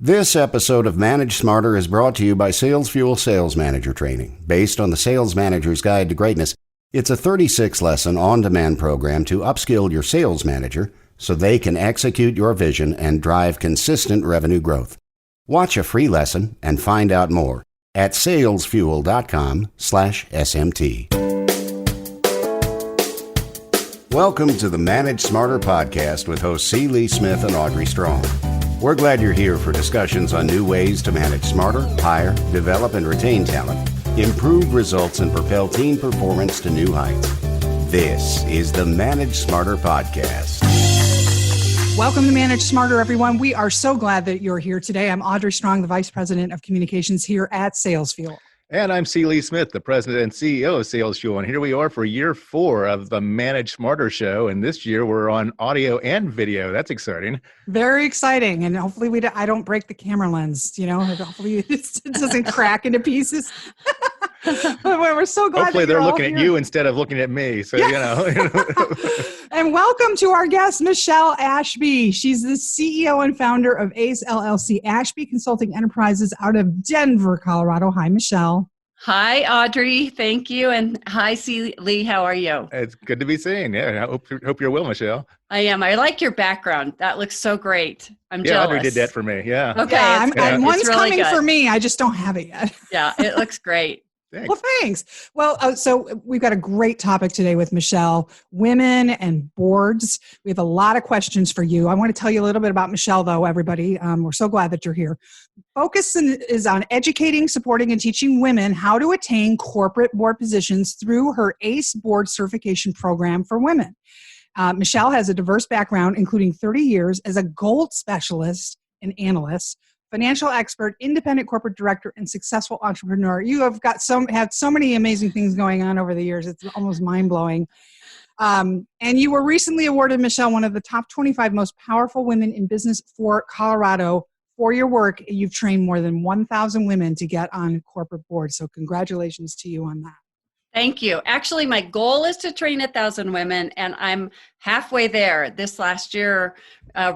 This episode of Manage Smarter is brought to you by Sales Fuel Sales Manager Training. Based on the Sales Manager's Guide to Greatness, it's a 36-lesson on-demand program to upskill your sales manager so they can execute your vision and drive consistent revenue growth. Watch a free lesson and find out more at salesfuel.com/SMT. Welcome to the Manage Smarter podcast with hosts C. Lee Smith and Audrey Strong. We're glad you're here for discussions on new ways to manage smarter, hire, develop, and retain talent, improve results, and propel team performance to new heights. This is the Manage Smarter podcast. Welcome to Manage Smarter, everyone. We are so glad that you're here today. I'm Audrey Strong, the Vice President of Communications here at Sales Fuel. And I'm C. Lee Smith, the President and CEO of Sales Fuel. And here we are for year 4 of the Manage Smarter show. And this year we're on audio and video. That's exciting. Very exciting. And hopefully I don't break the camera lens, hopefully it doesn't crack into pieces. But we're so glad. Hopefully they're looking at you instead of looking at me. So, And welcome to our guest, Michele Ashby. She's the CEO and founder of ACE LLC, Ashby Consulting Enterprises out of Denver, Colorado. Hi, Michele. Hi, Audrey. Thank you. And hi, C. Lee. How are you? It's good to be seen. Yeah, I hope you're well, Michele. I am. I like your background. That looks so great. I'm jealous. Audrey did that for me. Yeah. Okay. Yeah, one's really coming good for me. I just don't have it yet. Yeah, it looks great. Thanks. Well, thanks. Well, so we've got a great topic today with Michele, women and boards. We have a lot of questions for you. I want to tell you a little bit about Michele, though, everybody. We're so glad that you're here. Focus is on educating, supporting, and teaching women how to attain corporate board positions through her ACE board certification program for women. Michele has a diverse background, including 30 years as a gold specialist and analyst, financial expert, independent corporate director, and successful entrepreneur. You have had so many amazing things going on over the years. It's almost mind-blowing. And you were recently awarded, Michele, one of the top 25 most powerful women in business for Colorado for your work. You've trained more than 1,000 women to get on corporate boards. So congratulations to you on that. Thank you. Actually, my goal is to train 1,000 women, and I'm halfway there. This last year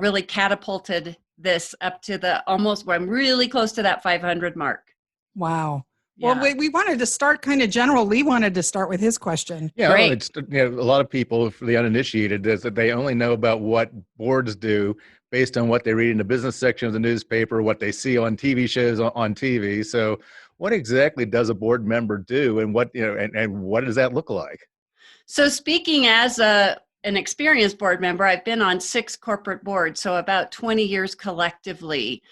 really catapulted this up to I'm really close to that 500 mark. Wow. Yeah. Well, we wanted to start kind of general. Lee wanted to start with his question. Yeah, Great. it's, a lot of people, for the uninitiated, is that they only know about what boards do based on what they read in the business section of the newspaper, what they see on TV shows on TV. So what exactly does a board member do, and what does that look like? So speaking as an experienced board member, I've been on 6 corporate boards, so about 20 years collectively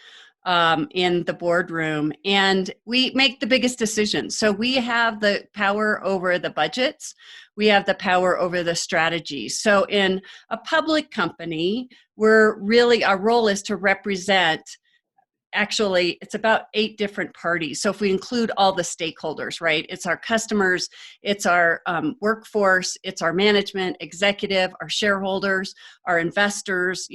in the boardroom, and we make the biggest decisions. So we have the power over the budgets. We have the power over the strategy. So in a public company, our role is to represent. Actually, it's about 8 different parties. So if we include all the stakeholders, right? It's our customers, it's our workforce, it's our management, executive, our shareholders, our investors,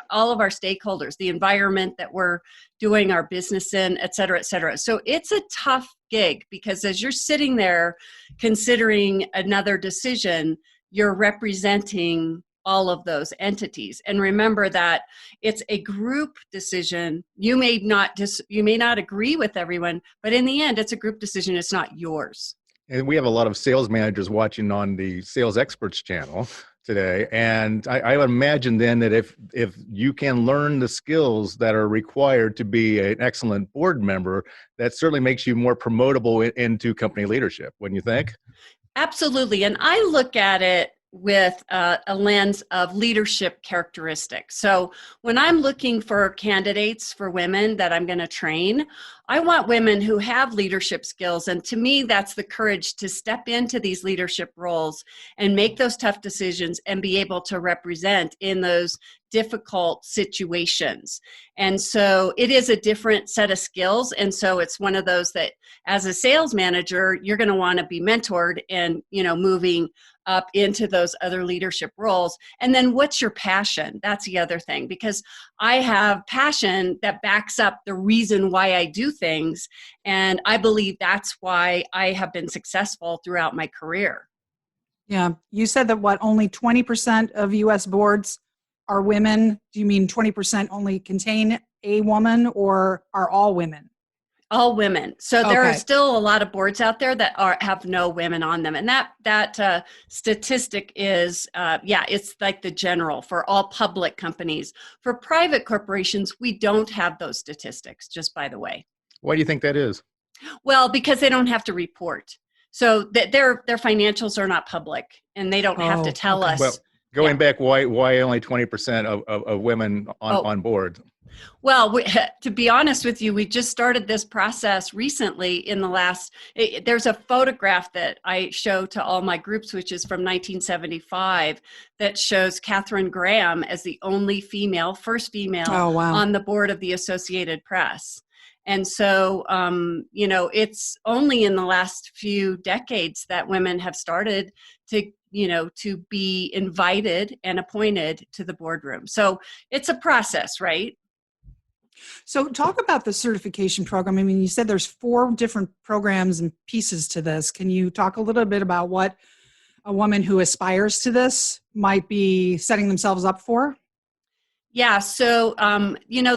all of our stakeholders, the environment that we're doing our business in, et cetera, et cetera. So it's a tough gig because as you're sitting there considering another decision, you're representing all of those entities. And remember that it's a group decision. You may not agree with everyone, but in the end, it's a group decision. It's not yours. And we have a lot of sales managers watching on the Sales Experts channel today. And I would imagine then that if you can learn the skills that are required to be an excellent board member, that certainly makes you more promotable into company leadership, wouldn't you think? Absolutely. And I look at it with a lens of leadership characteristics. So when I'm looking for candidates for women that I'm going to train, I want women who have leadership skills. And to me, that's the courage to step into these leadership roles and make those tough decisions and be able to represent in those difficult situations. And so it is a different set of skills. And so it's one of those that as a sales manager, you're going to want to be mentored and, moving up into those other leadership roles. And then what's your passion? That's the other thing, because I have passion that backs up the reason why I do things. And I believe that's why I have been successful throughout my career. Yeah. You said that only 20% of U.S. boards are women? Do you mean 20% only contain a woman, or are all women? All women. So there are Okay. still a lot of boards out there that have no women on them, and that statistic is it's like the general for all public companies. For private corporations, we don't have those statistics. Just by the way. Why do you think that is? Well, because they don't have to report, so their financials are not public, and they don't have to tell okay. us. Well, going back, why only 20% of women on board? Well, to be honest with you, we just started this process recently in the last, there's a photograph that I show to all my groups, which is from 1975, that shows Katharine Graham as the only first female on the board of the Associated Press. And so, it's only in the last few decades that women have started to be invited and appointed to the boardroom. So it's a process, right? So talk about the certification program. I mean, you said there's 4 different programs and pieces to this. Can you talk a little bit about what a woman who aspires to this might be setting themselves up for? Yeah. So,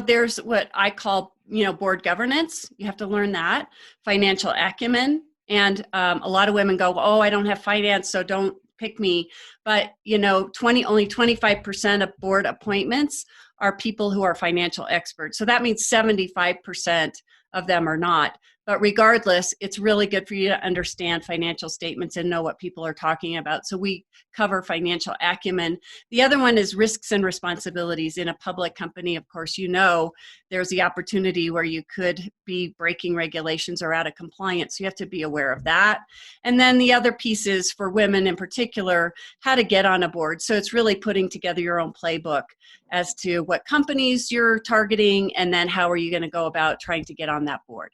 there's what I call, board governance. You have to learn that. Financial acumen. And a lot of women go, oh, I don't have finance, so don't pick me. But, only 25% of board appointments are people who are financial experts. So that means 75% of them are not. But regardless, it's really good for you to understand financial statements and know what people are talking about. So we cover financial acumen. The other one is risks and responsibilities. In a public company, of course, there's the opportunity where you could be breaking regulations or out of compliance. So you have to be aware of that. And then the other piece is for women in particular, how to get on a board. So it's really putting together your own playbook as to what companies you're targeting, and then how are you going to go about trying to get on that board.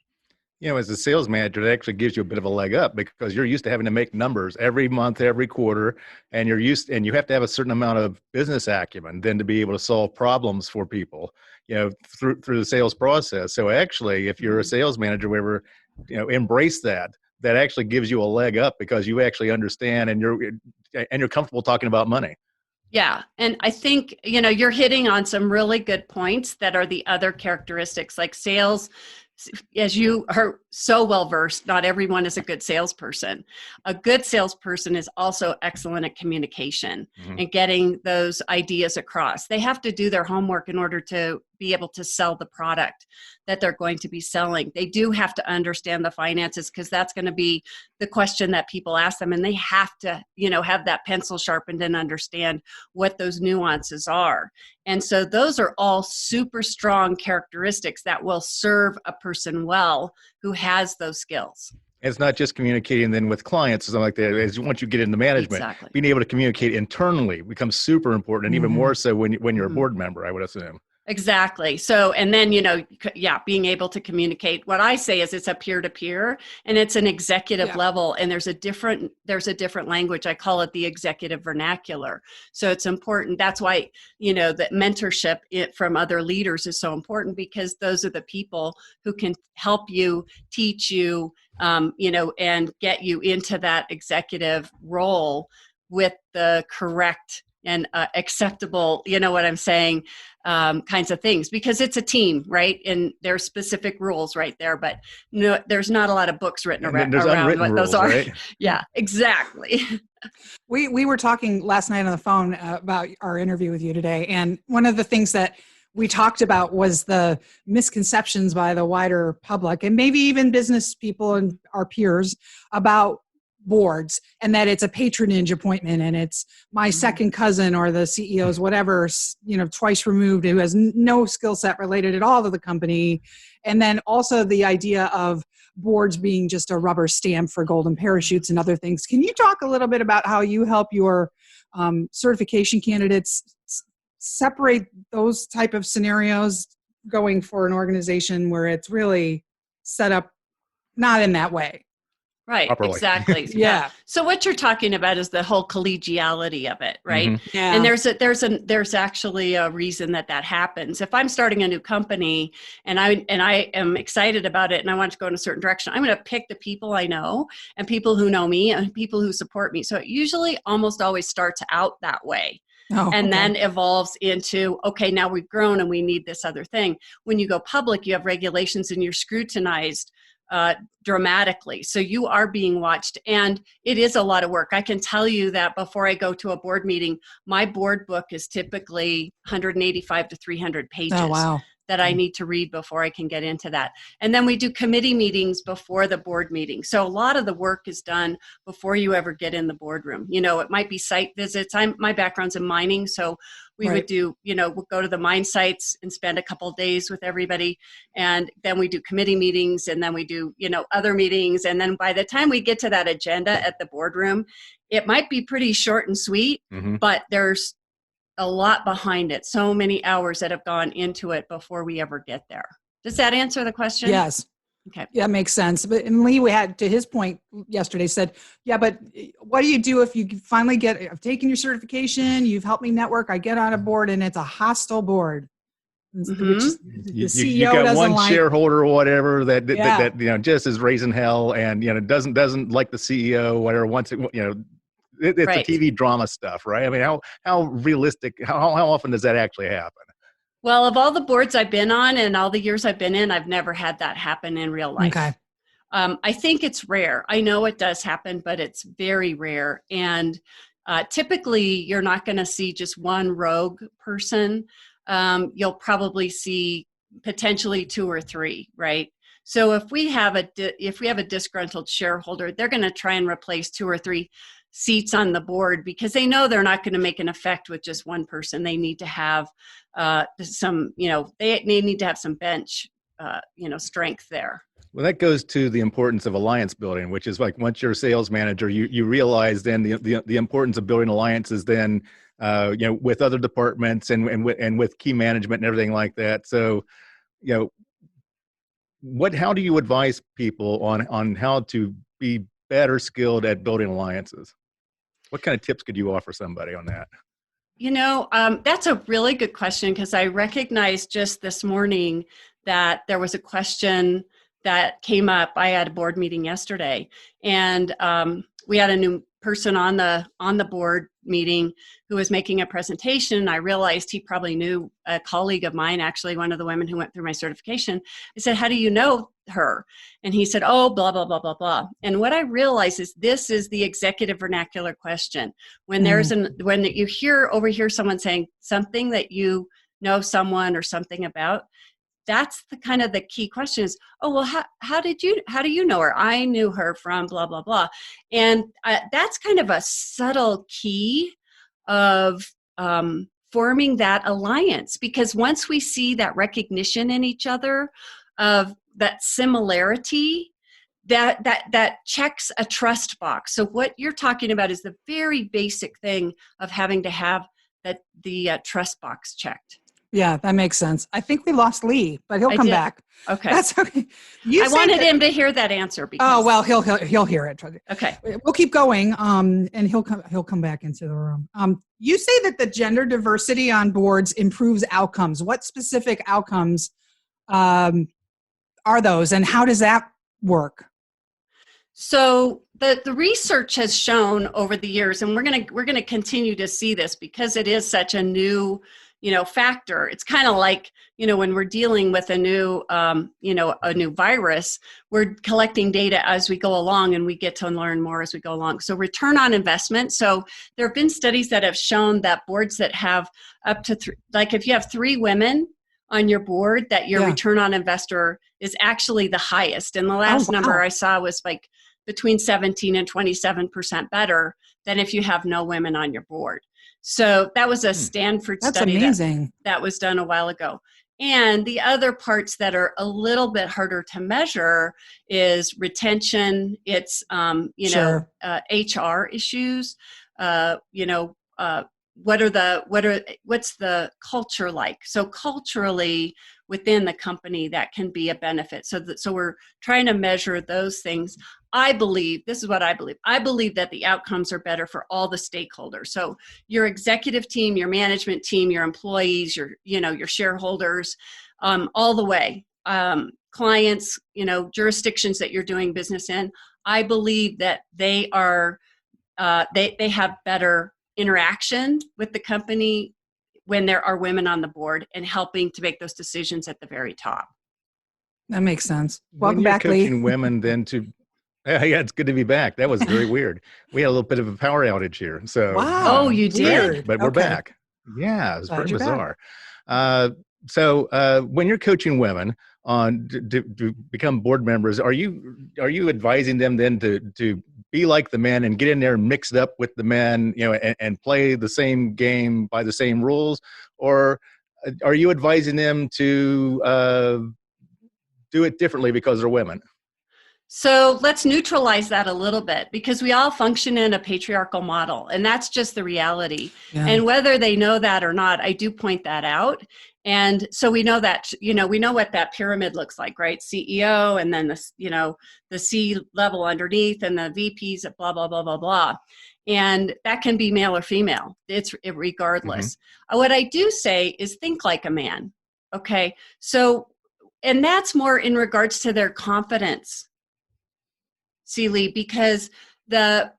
As a sales manager, that actually gives you a bit of a leg up because you're used to having to make numbers every month, every quarter, and you have to have a certain amount of business acumen then to be able to solve problems for people, through the sales process. So actually, if you're a sales manager, whoever, embrace that actually gives you a leg up because you actually understand and you're comfortable talking about money. Yeah. And I think, you're hitting on some really good points that are the other characteristics, like sales. As you are so well versed, not everyone is a good salesperson. A good salesperson is also excellent at communication and getting those ideas across. They have to do their homework in order to be able to sell the product that they're going to be selling. They do have to understand the finances because that's going to be the question that people ask them. And they have to, have that pencil sharpened and understand what those nuances are. And so those are all super strong characteristics that will serve a person well who has those skills. It's not just communicating then with clients or something like that. As once you get into management, being able to communicate internally becomes super important, and even more so when you're a board member, I would assume. Exactly. So, and then, being able to communicate. What I say is it's a peer-to-peer and it's an executive level, and there's a different language. I call it the executive vernacular. So it's important. That's why, that mentorship from other leaders is so important, because those are the people who can help you, teach you, and get you into that executive role with the correct and acceptable, what I'm saying, kinds of things, because it's a team, right? And there's specific rules right there, but no, there's not a lot of books written around what those are. Right? Yeah, exactly. We were talking last night on the phone about our interview with you today, and one of the things that we talked about was the misconceptions by the wider public and maybe even business people and our peers about boards, and that it's a patronage appointment and it's my second cousin or the CEO's whatever, twice removed, who has no skill set related at all to the company. And then also the idea of boards being just a rubber stamp for golden parachutes and other things. Can you talk a little bit about how you help your certification candidates separate those type of scenarios going for an organization where it's really set up not in that way? Right, properly. Exactly. Yeah. So what you're talking about is the whole collegiality of it, right? Mm-hmm. Yeah. And there's actually a reason that happens. If I'm starting a new company and I am excited about it and I want to go in a certain direction, I'm going to pick the people I know and people who know me and people who support me. So it usually almost always starts out that way. and okay. then evolves into, okay, now we've grown and we need this other thing. When you go public, you have regulations and you're scrutinized dramatically. So you are being watched, and it is a lot of work. I can tell you that before I go to a board meeting, my board book is typically 185 to 300 pages. Oh, wow. That I need to read before I can get into that. And then we do committee meetings before the board meeting. So a lot of the work is done before you ever get in the boardroom. You know, it might be site visits. My background's in mining, so we would do, we'll go to the mine sites and spend a couple of days with everybody. And then we do committee meetings, and then we do, other meetings. And then by the time we get to that agenda at the boardroom, it might be pretty short and sweet, but there's a lot behind it. So many hours that have gone into it before we ever get there. Does that answer the question? Yes. Okay. Yeah, makes sense. But and Lee, we had, to his point yesterday, said, yeah, but what do you do if you finally I've taken your certification, you've helped me network, I get on a board and it's a hostile board. Which the CEO you got doesn't one shareholder or whatever that just is raising hell, and doesn't like the CEO, whatever, wants it, it's right. a TV drama stuff, right? I mean, how realistic, how often does that actually happen? Well, of all the boards I've been on and all the years I've been in, I've never had that happen in real life. Okay. I think it's rare. I know it does happen, but it's very rare. And typically, you're not going to see just one rogue person. You'll probably see potentially two or three, right? So if we have a disgruntled shareholder, they're going to try and replace two or three seats on the board because they know they're not going to make an effect with just one person. They need to have some, they need to have some bench, strength there. Well, that goes to the importance of alliance building, which is like once you're a sales manager, you realize then the importance of building alliances then, with other departments and with key management and everything like that. So, how do you advise people on how to be better skilled at building alliances? What kind of tips could you offer somebody on that? That's a really good question, because I recognized just this morning that there was a question that came up. I had a board meeting yesterday, and we had a new person on the board meeting who was making a presentation. I realized he probably knew a colleague of mine, actually one of the women who went through my certification. I said, "How do you know her?" And he said, "Oh, blah, blah, blah, blah, blah." And what I realized is this is the executive vernacular question. When when you overhear someone saying something that you know someone or something about, that's the kind of the key question is, "Oh, well, how do you know her?" "I knew her from blah, blah, blah." And that's kind of a subtle key of forming that alliance, because once we see that recognition in each other of that similarity, that checks a trust box. So what you're talking about is the very basic thing of having to have the trust box checked. Yeah, that makes sense. I think we lost Lee, but he'll come back. Okay. That's okay. I wanted him to hear that answer. Because, well, he'll hear it. Okay. We'll keep going, and he'll come back into the room. You say that the gender diversity on boards improves outcomes. What specific outcomes are those, and how does that work? So the research has shown over the years, and we're gonna continue to see this because it is such a new factor. It's kind of like, when we're dealing with a new virus, we're collecting data as we go along, and we get to learn more as we go along. So return on investment. So there have been studies that have shown that boards that have up to if you have 3 women on your board, that your return on investor is actually the highest. And the last number I saw was between 17 and 27% better than if you have no women on your board. So that was a Stanford study that was done a while ago. And the other parts that are a little bit harder to measure is retention. It's HR issues. What's the culture like? So culturally within the company, that can be a benefit. So we're trying to measure those things. I believe that the outcomes are better for all the stakeholders. So your executive team, your management team, your employees, your shareholders, all the way, clients, jurisdictions that you're doing business in. I believe that they are, they have better interaction with the company when there are women on the board and helping to make those decisions at the very top. That makes sense. When Welcome you're back, Lee. coaching women then to, yeah, it's good to be back. That was very weird. We had a little bit of a power outage here. So, Wow. Oh, you did? Weird. but we're Okay. back. Yeah, it's Glad very you're back. bizarre. So when you're coaching women on to become board members, are you advising them then to be like the men and get in there and mix it up with the men, and play the same game by the same rules, or are you advising them to do it differently because they're women? So let's neutralize that a little bit, because we all function in a patriarchal model, and that's just the reality. Yeah. And whether they know that or not, I do point that out. And so we know that, we know what that pyramid looks like, right? CEO, and then the C level underneath, and the VPs, blah, blah, blah, blah, blah. And that can be male or female. It's regardless. What I do say is think like a man. Okay. So, and that's more in regards to their confidence. See, Lee, because men,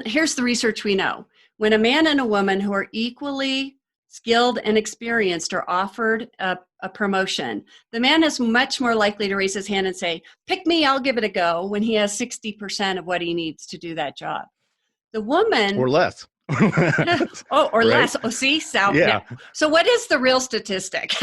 here's the research we know. When a man and a woman who are equally skilled and experienced are offered a promotion, the man is much more likely to raise his hand and say, pick me, I'll give it a go, when he has 60% of what he needs to do that job. The woman... Or less. or right? less. Oh, see? So, Yeah. So what is the real statistic?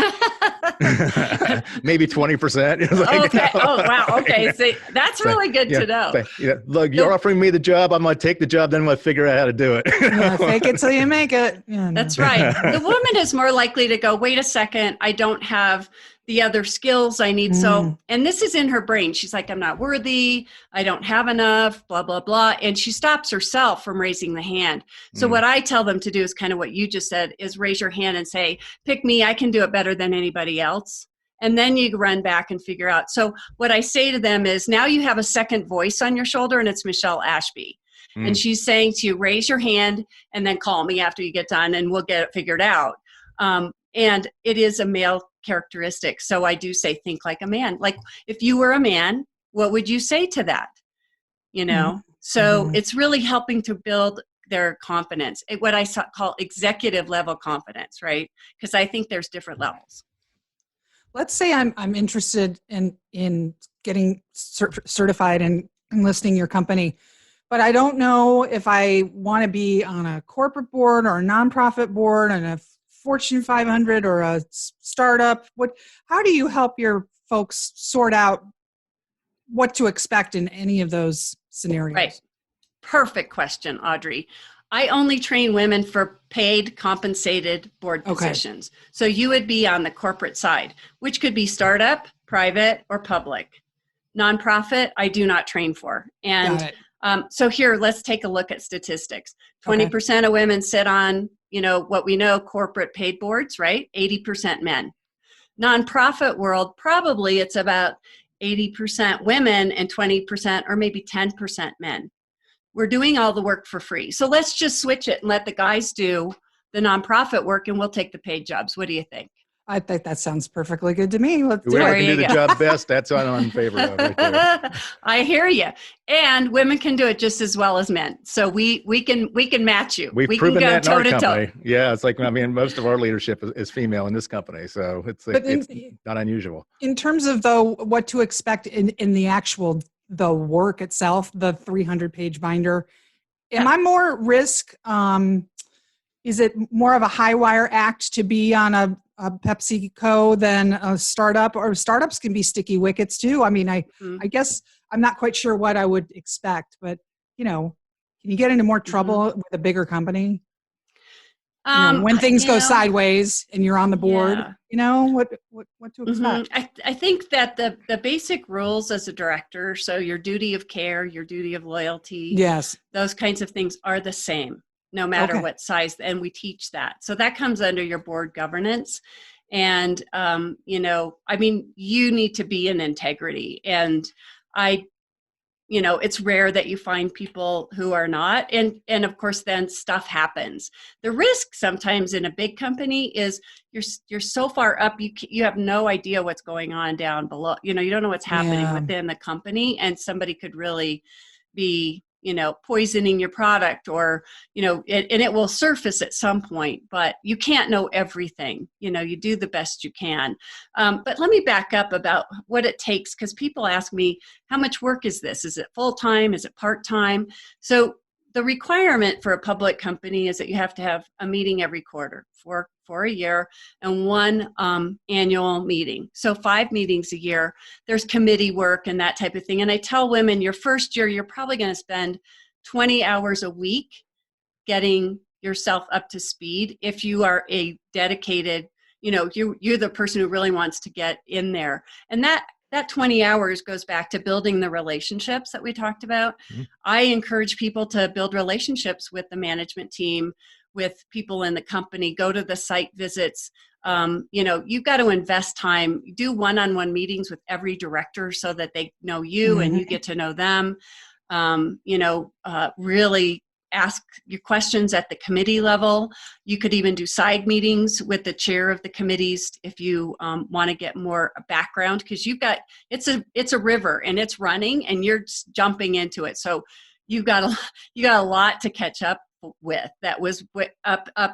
Maybe 20%. Okay. Oh, wow. Okay. See, that's really good to know. Look, you're offering me the job. I'm going to take the job. Then I'm going to figure out how to do it. Yeah, fake it till you make it. Yeah, That's right. The woman is more likely to go, wait a second, I don't have the other skills I need. So, and this is in her brain. She's like, I'm not worthy. I don't have enough, blah, blah, blah. And she stops herself from raising the hand. So what I tell them to do is kind of what you just said, is raise your hand and say, pick me, I can do it better than anybody else. And then you run back and figure out. So what I say to them is, now you have a second voice on your shoulder, and it's Michele Ashby. And she's saying to you, raise your hand and then call me after you get done, and we'll get it figured out. And it is a male characteristic. So I do say, think like a man. Like, if you were a man, what would you say to that? So it's really helping to build their confidence, what I call executive level confidence, right? Because I think there's different levels. Let's say I'm interested in getting certified and enlisting your company, but I don't know if I want to be on a corporate board or a nonprofit board and a Fortune 500 or a startup. How do you help your folks sort out what to expect in any of those scenarios? Right. Perfect question, Audrey. I only train women for paid, compensated board positions. So you would be on the corporate side, which could be startup, private, or public. Nonprofit, I do not train for. And so here, let's take a look at statistics. 20% of women sit on, what we know, corporate paid boards, right? 80% men. Nonprofit world, probably it's about 80% women and 20% or maybe 10% men. We're doing all the work for free. So let's just switch it and let the guys do the nonprofit work, and we'll take the paid jobs. What do you think? I think that sounds perfectly good to me. Let's do Whoever it. can do the job best, that's what I'm in favor of right there. I hear you. And women can do it just as well as men. So we can match you. We've we proven can go that in our toe-to-toe. company. Yeah, it's like, most of our leadership is female in this company. So it's not unusual. In terms of, though, what to expect in the actual, the work itself, the 300-page binder, am I more risk? Is it more of a high wire act to be on a PepsiCo than a startup? Or startups can be sticky wickets too. I mean, I guess I'm not quite sure what I would expect, but can you get into more trouble with a bigger company? When things go sideways and you're on the board, what to expect? I think that the basic rules as a director, so your duty of care, your duty of loyalty, yes, those kinds of things are the same, no matter what size, and we teach that. So that comes under your board governance. And, you need to be in integrity. And it's rare that you find people who are not. And of course, then stuff happens. The risk sometimes in a big company is you're so far up, you have no idea what's going on down below. You don't know what's happening within the company, and somebody could really be poisoning your product, or, and it will surface at some point, but you can't know everything. You do the best you can. But let me back up about what it takes, because people ask me, how much work is this? Is it full-time? Is it part-time? So the requirement for a public company is that you have to have a meeting every quarter for a year, and one annual meeting. So 5 meetings a year. There's committee work and that type of thing. And I tell women, your first year, you're probably going to spend 20 hours a week getting yourself up to speed. If you are a dedicated, you're the person who really wants to get in there. And that 20 hours goes back to building the relationships that we talked about. Mm-hmm. I encourage people to build relationships with the management team, with people in the company, go to the site visits. You've got to invest time, do one-on-one meetings with every director so that they know you and you get to know them. Really ask your questions at the committee level. You could even do side meetings with the chair of the committees if you want to get more background, because it's a river and it's running and you're jumping into it. So you got a lot to catch up with that was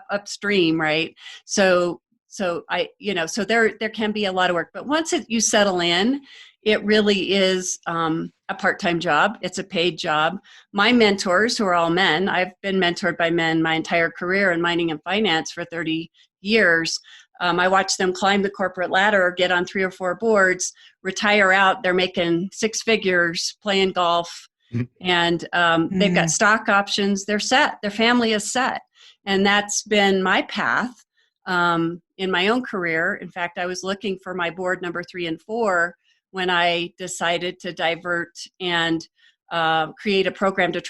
upstream, right? So there can be a lot of work, but once you settle in, it really is a part-time job. It's a paid job. My mentors, who are all men, I've been mentored by men my entire career in mining and finance for 30 years. I watched them climb the corporate ladder, get on 3 or 4 boards, retire out. They're making 6 figures, playing golf, and they've got stock options. They're set. Their family is set. And that's been my path in my own career. In fact, I was looking for my board number 3 and 4 when I decided to divert and create a program to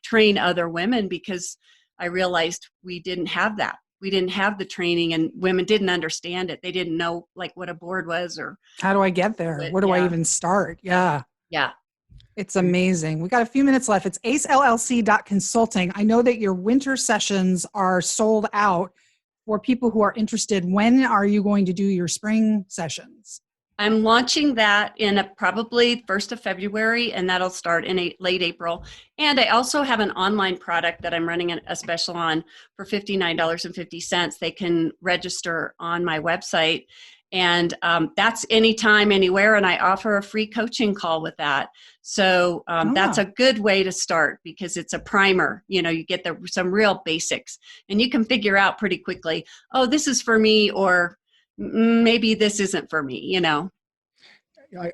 train other women, because I realized we didn't have that. We didn't have the training, and women didn't understand it. They didn't know what a board was, or how do I get there? Where do I even start? Yeah. It's amazing. We got a few minutes left. It's acellc.consulting. I know that your winter sessions are sold out for people who are interested. When are you going to do your spring sessions? I'm launching that in probably 1st of February, and that'll start in late April. And I also have an online product that I'm running a special on for $59.50. They can register on my website, and that's anytime, anywhere. And I offer a free coaching call with that. So that's a good way to start, because it's a primer. You get some real basics, and you can figure out pretty quickly, oh, this is for me, or maybe this isn't for me,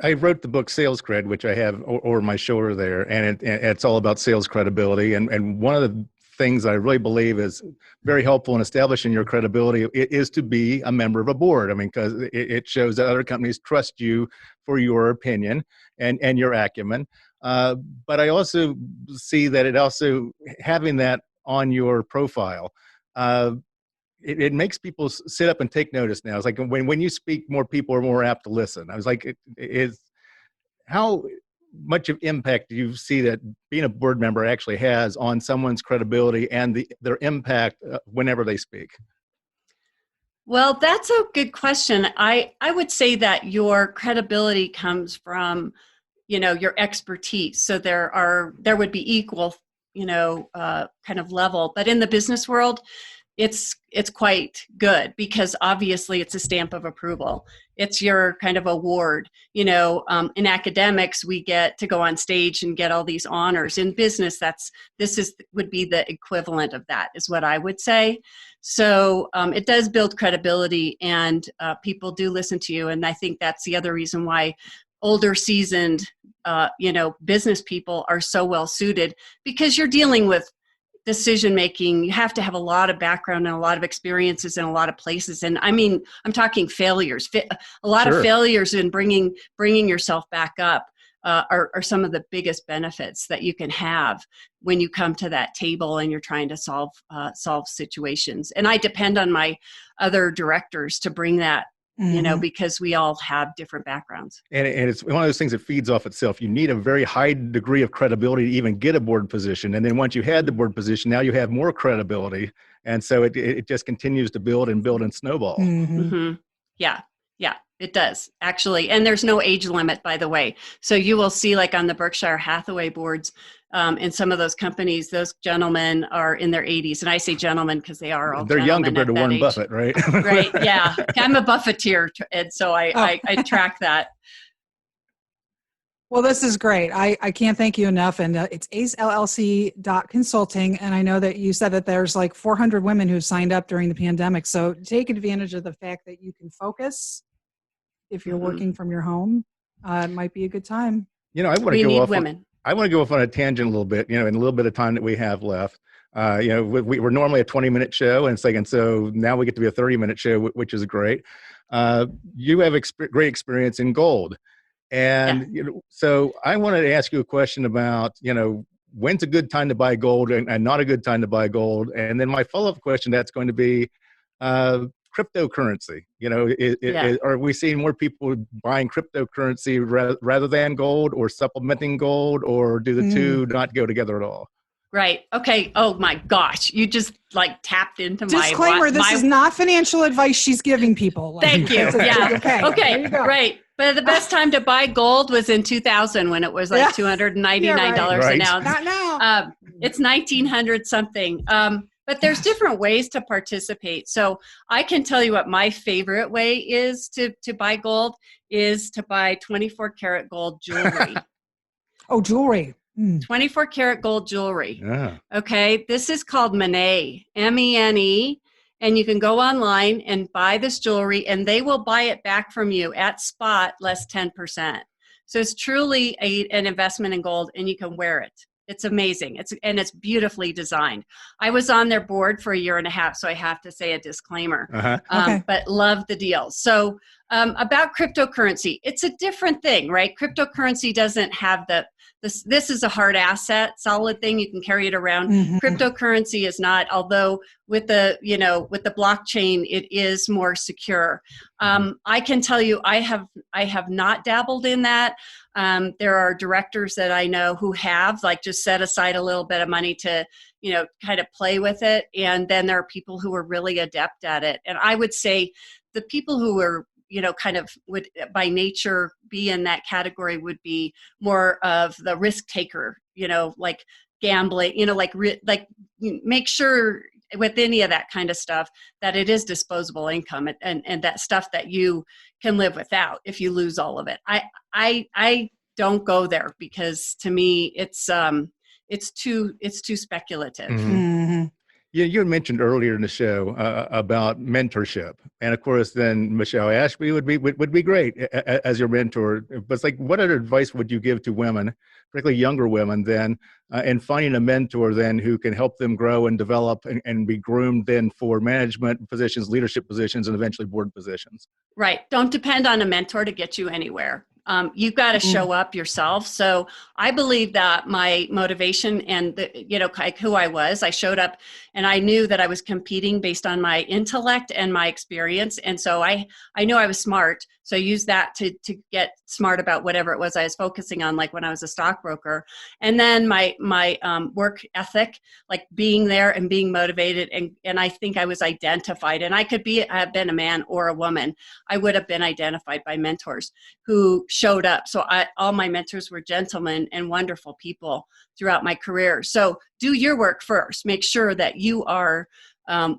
I wrote the book Sales Cred, which I have over my shoulder there, and it's all about sales credibility. And one of the things I really believe is very helpful in establishing your credibility is to be a member of a board. I mean, because it shows that other companies trust you for your opinion and your acumen. But I also see that it also, having that on your profile, it makes people sit up and take notice now. It's like when you speak, more people are more apt to listen. I was like, how much of impact do you see that being a board member actually has on someone's credibility and their impact whenever they speak? Well, that's a good question. I would say that your credibility comes from, your expertise. So there would be equal, kind of level, but in the business world, it's quite good, because obviously it's a stamp of approval. It's your kind of award. In academics, we get to go on stage and get all these honors. In business, would be the equivalent of that, is what I would say. So it does build credibility, and people do listen to you. And I think that's the other reason why older, seasoned, business people are so well suited, because you're dealing with decision making. You have to have a lot of background and a lot of experiences in a lot of places. And I mean, I'm talking failures. A lot of failures in bringing yourself back up are some of the biggest benefits that you can have when you come to that table and you're trying to solve situations. And I depend on my other directors to bring that. Because we all have different backgrounds. And it's one of those things that feeds off itself. You need a very high degree of credibility to even get a board position. And then once you had the board position, now you have more credibility. And so it just continues to build and snowball. Yeah, it does, actually. And there's no age limit, by the way. So you will see, like on the Berkshire Hathaway boards, in some of those companies, those gentlemen are in their 80s. And I say gentlemen because they are all They're young gentlemen compared to at that Warren age. Buffett, right? Right. Yeah. I'm a Buffetteer, and so I track that. Well, this is great. I can't thank you enough. And it's acellc.consulting. And I know that you said that there's like 400 women who signed up during the pandemic. So take advantage of the fact that you can focus if you're working from your home. It might be a good time. I want to We go need off. women. I want to go off on a tangent a little bit, in a little bit of time that we have left. We're normally a 20-minute show, and so now we get to be a 30-minute show, which is great. You have great experience in gold. And so I wanted to ask you a question about, when's a good time to buy gold and not a good time to buy gold. And then my follow-up question, that's going to be cryptocurrency. Are we seeing more people buying cryptocurrency rather than gold, or supplementing gold, or do the two not go together at all? Right. Okay. Oh my gosh. You just tapped into Disclaimer, this is not financial advice she's giving people. Thank you. Yeah. Okay. There you go. Right. But the best time to buy gold was in 2000 when it was $299 an ounce. Not now. It's 1900 something. But there's different ways to participate. So I can tell you what my favorite way is to buy gold is to buy 24 karat gold jewelry. Oh, jewelry. 24 karat gold jewelry. Yeah. Okay. This is called Mene, M-E-N-E. And you can go online and buy this jewelry, and they will buy it back from you at spot less 10%. So it's truly an investment in gold, and you can wear it. It's amazing. It's beautifully designed. I was on their board for a year and a half, so I have to say a disclaimer. Okay. But love the deal. So about cryptocurrency, it's a different thing, right? Cryptocurrency doesn't have this is a hard asset, solid thing. You can carry it around. Cryptocurrency is not, although with the blockchain, it is more secure. I can tell you, I have not dabbled in that. There are directors that I know who have just set aside a little bit of money to, kind of play with it. And then there are people who are really adept at it. And I would say the people who are, kind of would by nature be in that category would be more of the risk taker, like gambling, make sure with any of that kind of stuff that it is disposable income and that stuff that you can live without if you lose all of it. I don't go there because to me it's too speculative. Mm-hmm. Yeah, you had mentioned earlier in the show about mentorship, and of course, then Michele Ashby would be great as your mentor. But it's what other advice would you give to women, particularly younger women, then, in finding a mentor then who can help them grow and develop and be groomed then for management positions, leadership positions, and eventually board positions? Right. Don't depend on a mentor to get you anywhere. You've got to show up yourself. So I believe that my motivation and who I showed up and I knew that I was competing based on my intellect and my experience. And so I knew I was smart. So I used that to get smart about whatever it was I was focusing on, like when I was a stockbroker. And then my work ethic, like being there and being motivated. And I think I was identified, and I could have been a man or a woman. I would have been identified by mentors who showed up. So all my mentors were gentlemen and wonderful people throughout my career. So do your work first. Make sure that you are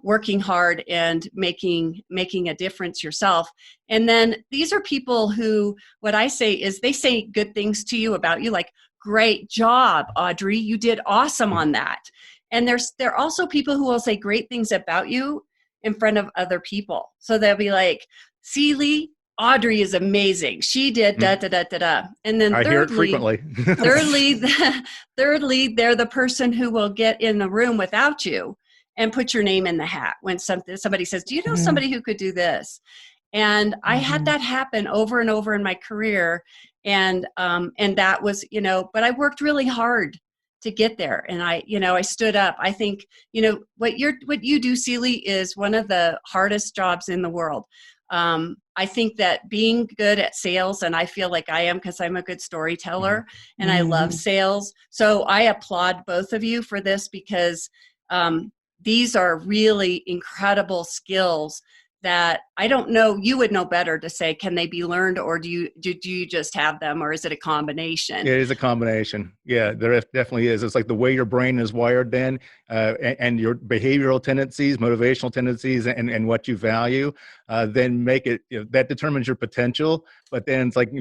working hard and making a difference yourself. And then these are people who, what I say is they say good things to you about you, like, great job, Audrey, you did awesome on that. And there are also people who will say great things about you in front of other people. So they'll be like, Seeley, Audrey is amazing. She did da da da da da. And then I hear it frequently. thirdly, they're the person who will get in the room without you and put your name in the hat when somebody says, do you know somebody who could do this? And I had that happen over and over in my career. And that was, but I worked really hard to get there. And I stood up. I think, what you do, Seeley, is one of the hardest jobs in the world. I think that being good at sales, and I feel like I am because I'm a good storyteller and I love sales. So I applaud both of you for this because these are really incredible skills that I don't know, you would know better to say, can they be learned, or do you just have them, or is it a combination? It is a combination. Yeah, there definitely is. It's like the way your brain is wired then, and your behavioral tendencies, motivational tendencies, and what you value, then make it, that determines your potential. But then it's like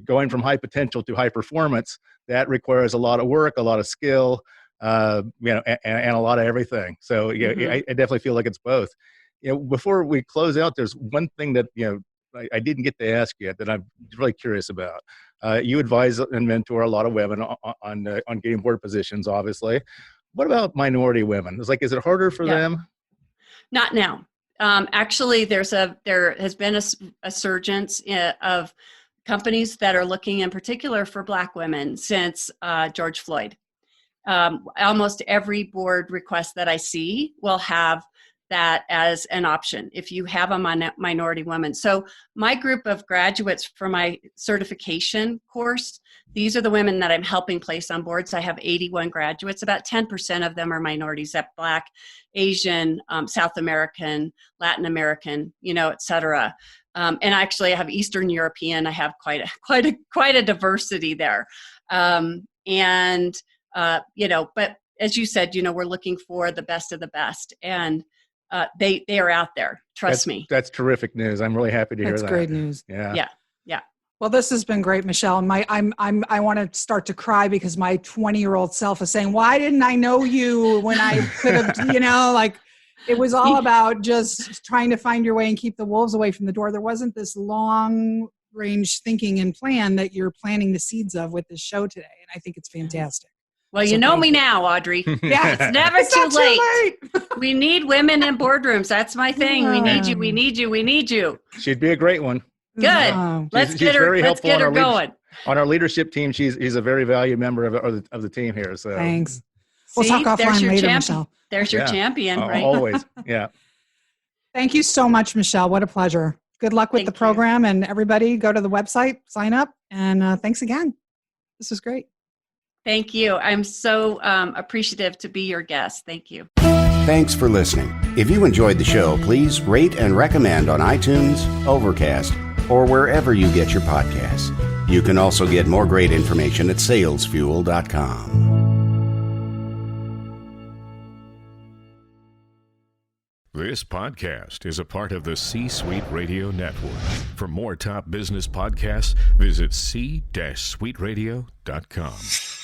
going from high potential to high performance, that requires a lot of work, a lot of skill, and a lot of everything. So yeah, I definitely feel like it's both. Before we close out, there's one thing that, I didn't get to ask yet that I'm really curious about. You advise and mentor a lot of women on getting board positions, obviously. What about minority women? Is it harder for them? Not now. Actually, there has been a surgence of companies that are looking in particular for Black women since George Floyd. Almost every board request that I see will have that as an option if you have a minority woman. So my group of graduates for my certification course, these are the women that I'm helping place on boards. I have 81 graduates. About 10% of them are minorities, that Black, Asian, South American, Latin American, et cetera. And actually I have Eastern European. I have quite a diversity there. But as you said, we're looking for the best of the best, and they are out there. Trust me. That's terrific news. I'm really happy to hear that. That's great news. Yeah. Well, this has been great, Michele. I want to start to cry because my 20-year-old self is saying, "Why didn't I know you when I could have?" It was all about just trying to find your way and keep the wolves away from the door. There wasn't this long-range thinking and plan that you're planting the seeds of with this show today, and I think it's fantastic. Well, you know me now, Audrey. Yeah, it's never too late. We need women in boardrooms. That's my thing. We need you. We need you. We need you. She'd be a great one. Good. Let's get her going. On our leadership team, she's a very valued member of the team here. So thanks. We'll talk offline later, Michele. There's your champion, right? Always. Yeah. Thank you so much, Michele. What a pleasure. Good luck with the program, and everybody go to the website, sign up, and thanks again. This was great. Thank you. I'm so appreciative to be your guest. Thank you. Thanks for listening. If you enjoyed the show, please rate and recommend on iTunes, Overcast, or wherever you get your podcasts. You can also get more great information at salesfuel.com. This podcast is a part of the C-Suite Radio Network. For more top business podcasts, visit c-suiteradio.com.